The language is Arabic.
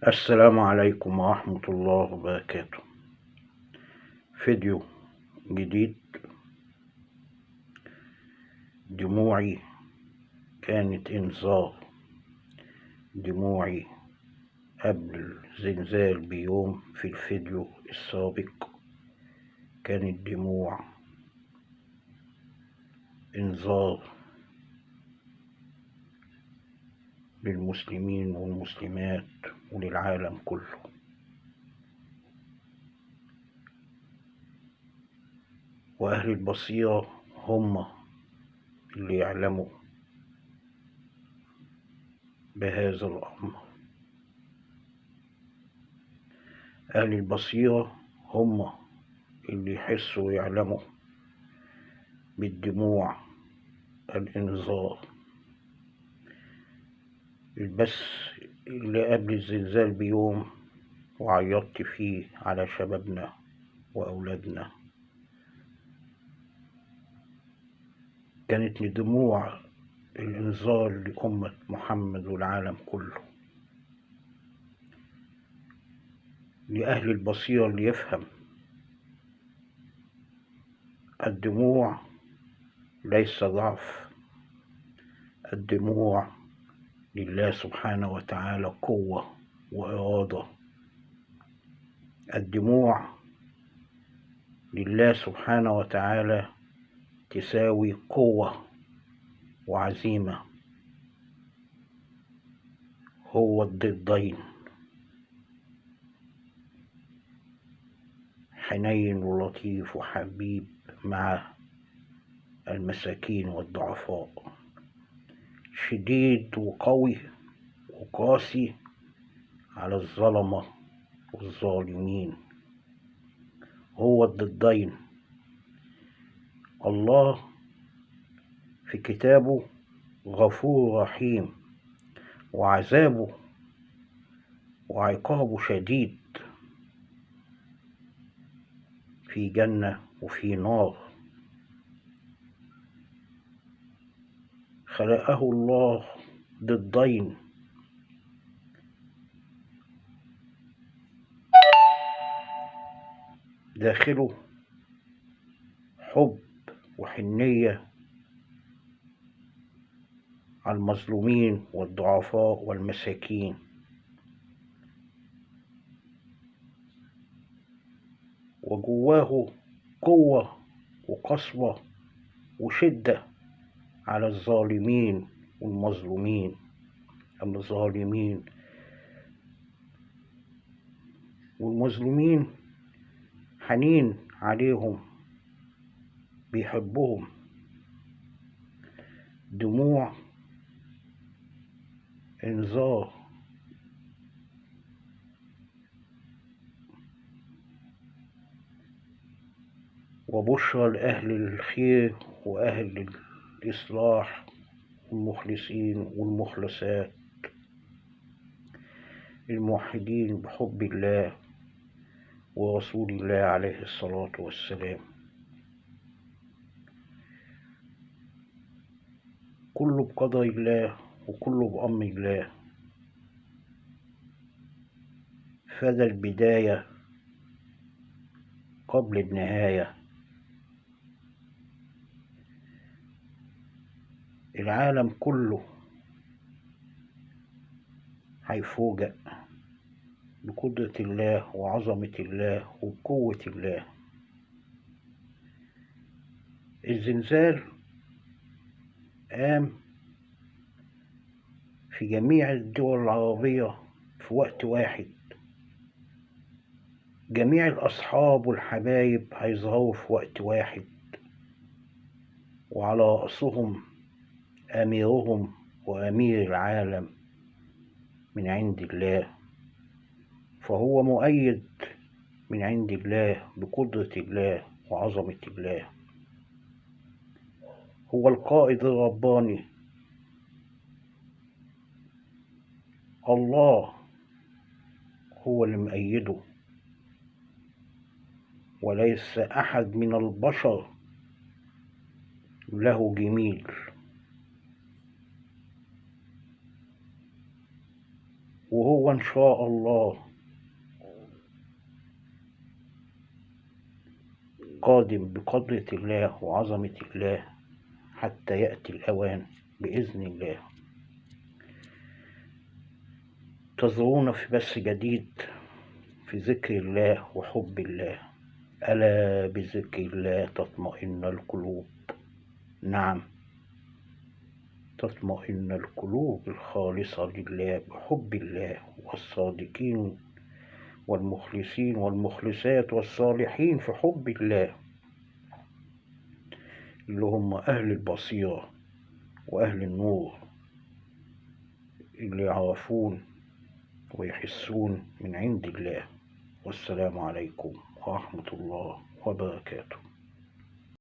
السلام عليكم ورحمة الله وبركاته. فيديو جديد. دموعي كانت إنذار. دموعي قبل الزلزال بيوم في الفيديو السابق كانت دموع إنذار للمسلمين والمسلمات وللعالم كله. وأهل البصيرة هم اللي يعلموا بهذا الأمر. أهل البصيرة هم اللي يحسوا ويعلموا بالدموع الإنذار. البث اللي قبل الزلزال بيوم وعيطت فيه على شبابنا وأولادنا كانت لدموع الإنذار لأمة محمد والعالم كله. لأهل البصيرة اللي يفهم الدموع ليس ضعف، الدموع لله سبحانه وتعالى قوة وإرادة. الدموع لله سبحانه وتعالى تساوي قوة وعزيمة. هو الضدين، حنين ولطيف وحبيب مع المساكين والضعفاء، شديد وقوي وقاسي على الظلمة والظالمين. هو الضدين. الله في كتابه غفور رحيم، وعذابه وعقابه شديد، في جنة وفي نار. خلقه الله ضدين، داخله حب وحنية على المظلومين والضعفاء والمساكين، وجواه قوة وقسوة وشدة على الظالمين والمظلومين. الظالمين والمظلومين حنين عليهم، بيحبهم. دموع إنذار وبشرى لأهل الخير وأهل الإصلاح والمخلصين والمخلصات، الموحدين بحب الله ورسول الله عليه الصلاة والسلام. كله بقدر الله وكله بأمر الله. فذا البداية قبل النهاية. العالم كله هيفوجئ بقدرة الله وعظمة الله وقوة الله. الزلزال قام في جميع الدول العربية في وقت واحد. جميع الأصحاب والحبايب هيظهروا في وقت واحد، وعلى رأسهم أميرهم وأمير العالم من عند الله. فهو مؤيد من عند الله بقدرة الله وعظمة الله. هو القائد الرباني. الله هو اللي مؤيده، وليس أحد من البشر له جميل. وهو إن شاء الله قادم بقدرة الله وعظمة الله حتى يأتي الأوان بإذن الله. انتظرونا في بث جديد في ذكر الله وحب الله. ألا بذكر الله تطمئن القلوب. نعم، تطمئن القلوب الخالصة لله بحب الله، والصادقين والمخلصين والمخلصات والصالحين في حب الله، اللي هم أهل البصيرة وأهل النور، اللي يعرفون ويحسون من عند الله. والسلام عليكم ورحمة الله وبركاته.